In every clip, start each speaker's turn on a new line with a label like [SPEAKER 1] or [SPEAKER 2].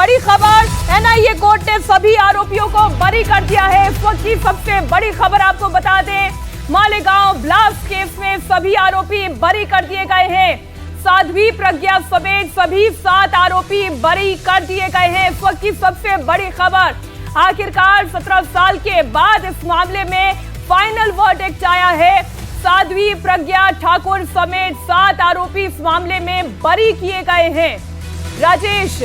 [SPEAKER 1] बड़ी खबर, NIA court ने सभी आरोपियों को बरी कर दिया है। इस वक्त की सबसे बड़ी खबर आपको बता दें, मालेगांव ब्लास्ट केस में सभी आरोपी बरी कर दिए गए हैं। साध्वी प्रज्ञा समेत सभी 7 आरोपी बरी कर दिए गए हैं। इस वक्त की सबसे बड़ी खबर, आखिरकार 17 साल के बाद इस मामले में फाइनल वर्डिक्ट आया है। साध्वी प्रज्ञा ठाकुर समेत 7 आरोपी इस मामले में बरी किए गए हैं। राजेश,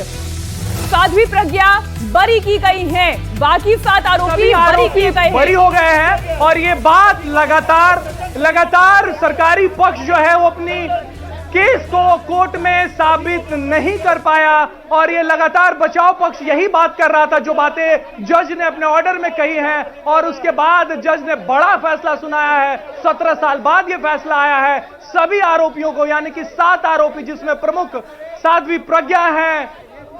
[SPEAKER 1] साध्वी प्रज्ञा बरी की गई हैं, बाकी 7 आरोपी बरी किए गए हैं,
[SPEAKER 2] बरी हो गए हैं। और ये बात लगातार सरकारी पक्ष जो है वो अपनी केस को कोर्ट में साबित नहीं कर पाया और ये लगातार बचाव पक्ष यही बात कर रहा था जो बातें जज ने अपने ऑर्डर में कही हैं। और उसके बाद जज ने बड़ा फैसला सुनाया है। 17 साल बाद ये फैसला आया है। सभी आरोपियों को, यानी कि 7 आरोपी जिसमें प्रमुख साध्वी प्रज्ञा हैं,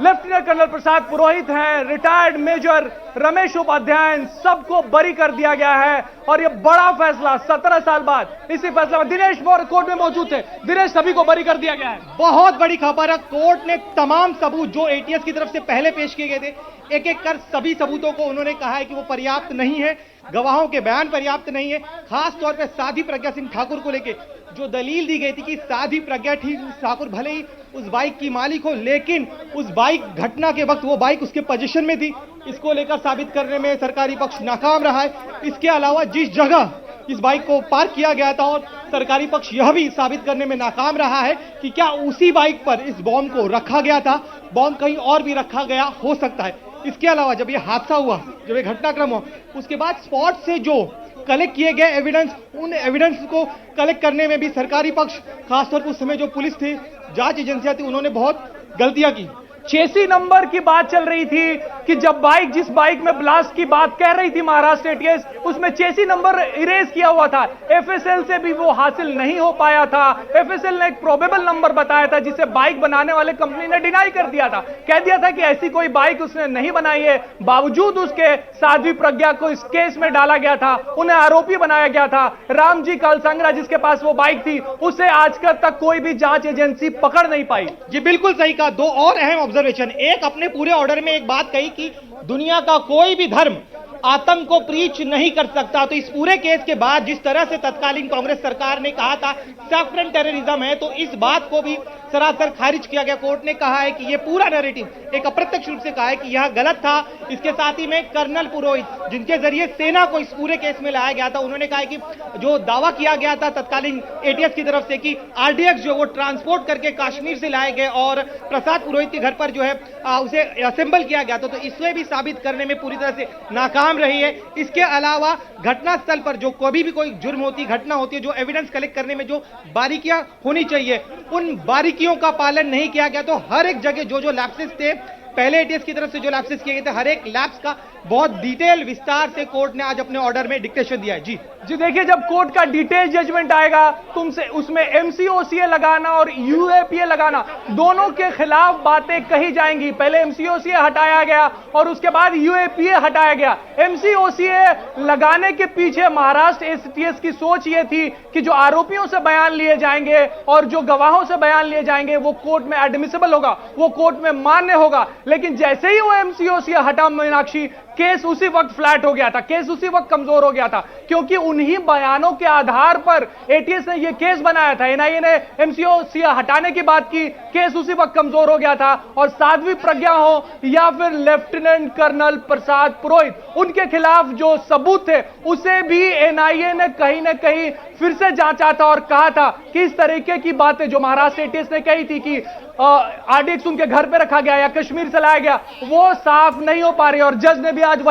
[SPEAKER 2] लेफ्टिनेंट कर्नल प्रसाद पुरोहित हैं, रिटायर्ड मेजर रमेश उपाध्याय, सबको बरी कर दिया गया है। और यह बड़ा फैसला 17 साल बाद, इसी फैसला में दिनेश मौर्य कोर्ट में मौजूद थे। दिनेश, सभी को बरी कर दिया गया है।
[SPEAKER 3] बहुत बड़ी खबर है। कोर्ट ने तमाम सबूत जो एटीएस की तरफ से पहले पेश किए गए थे, एक एक कर सभी सबूतों को उन्होंने कहा है कि वो पर्याप्त नहीं है, गवाहों के बयान पर्याप्त नहीं है। खास तौर पर साध्वी प्रज्ञा सिंह ठाकुर को लेकर जो दलील दी गई थी कि साध्वी प्रज्ञा ठाकुर भले ही उस बाइक की मालिक हो, लेकिन उस बाइक घटना के वक्त वो बाइक उसके पोजीशन में थी, इसको लेकर साबित करने में सरकारी पक्ष नाकाम रहा है। इसके अलावा जिस जगह इस बाइक को पार्क किया गया था, और सरकारी पक्ष यह भी साबित करने में नाकाम रहा है कि क्या उसी बाइक पर इस बॉम्ब को रखा गया था, बॉम्ब कहीं और भी रखा गया हो सकता है। इसके अलावा जब ये हादसा हुआ, जब ये घटनाक्रम हुआ, उसके बाद स्पॉट से जो कलेक्ट किए गए एविडेंस, उन एविडेंस को कलेक्ट करने में भी सरकारी पक्ष, खासतौर पर उस समय जो पुलिस थी, जांच एजेंसियां थी, उन्होंने बहुत गलतियां की।
[SPEAKER 2] चेसी नंबर की बात चल रही थी कि जब जिस बाइक में ब्लास्ट की बात कह रही थी महाराष्ट्र एटीएस, उसमें चेसी नंबर इरेज किया हुआ था। एफएसएल से भी वो हासिल नहीं हो पाया था। एफएसएल ने एक प्रोबेबल नंबर बताया था जिसे बाइक बनाने वाले कंपनी ने डिनाई कर दिया था, कह दिया था कि ऐसी कोई बाइक उसने नहीं बनाई है। बावजूद उसके साध्वी प्रज्ञा को इस केस में डाला गया था, उन्हें आरोपी बनाया गया था। रामजी कलसंगरा जिसके पास वो बाइक थी, उसे आज तक कोई भी जांच एजेंसी पकड़ नहीं पाई।
[SPEAKER 3] जी बिल्कुल सही कहा। 2 और अहम ऑब्जर्वेशन, एक अपने पूरे ऑर्डर में एक बात कही कि दुनिया का कोई भी धर्म आतंक को प्रीच नहीं कर सकता। तो इस पूरे केस के बाद जिस तरह से तत्कालीन कांग्रेस सरकार ने कहा था सैफ्रन टेररिज्म है, तो इस बात को भी सरासर खारिज किया गया। कोर्ट ने कहा है कि यह पूरा नैरेटिव एक अप्रत्यक्ष रूप से कहा है कि यह गलत था। इसके साथ ही में कर्नल पुरोहित, जिनके जरिए सेना को इस पूरे केस में लाया गया था, उन्होंने कहा है कि जो दावा किया गया था तत्कालीन एटीएस की तरफ से कि आरडीएक्स जो वो ट्रांसपोर्ट करके कश्मीर से लाए गए और प्रसाद पुरोहित के घर पर जो है उसे असेंबल किया गया था, तो इसे भी साबित करने में पूरी तरह से नाकाम रही है। इसके अलावा घटनास्थल पर जो कभी भी कोई जुर्म होती, घटना होती है, जो एविडेंस कलेक्ट करने में जो बारीकियां होनी चाहिए, उन बारीकियों का पालन नहीं किया गया। तो हर एक जगह जो लैप्सेस थे, पहले एटीएस की तरफ से जो लैप्सेस किए गए थे, हर एक लैप्स का बहुत डिटेल विस्तार से कोर्ट ने आज अपने ऑर्डर में डिक्टेशन दिया है। जी
[SPEAKER 2] देखिए, जब कोर्ट का डिटेल जजमेंट आएगा, तुमसे उसमें एमसीओसीए लगाना और यूएपीए लगाना, दोनों के खिलाफ बातें कही जाएंगी। पहले एमसीओसीए हटाया गया और उसके बाद यूएपीए हटाया गया। एमसीओसीए लगाने के पीछे महाराष्ट्र एटीएस की सोच ये थी कि जो आरोपियों से बयान लिए जाएंगे और जो गवाहों से बयान लिए जाएंगे वो कोर्ट में एडमिसिबल होगा, वो कोर्ट में मान्य होगा। लेकिन जैसे ही वो एमसीओसीए हटा मीनाक्षी, केस उसी वक्त फ्लैट हो गया था, केस उसी वक्त कमजोर हो गया था, क्योंकि उन्हीं बयानों के आधार पर एटीएस ने यह केस बनाया था। एनआईए ने एमसीओसी हटाने की बात की, केस उसी वक्त कमजोर हो गया था। और साध्वी प्रज्ञा हो या फिर लेफ्टिनेंट कर्नल प्रसाद पुरोहित, उनके खिलाफ जो सबूत थे उसे भी एनआईए ने कहीं ना कहीं फिर से जांचा था और कहा था कि इस तरीके की बातें जो महाराष्ट्र एटीएस ने कही थी कि आरडीएक्स उनके घर पे रखा गया या कश्मीर से लाया गया, वो साफ नहीं हो पा रही। और जज ने भी आज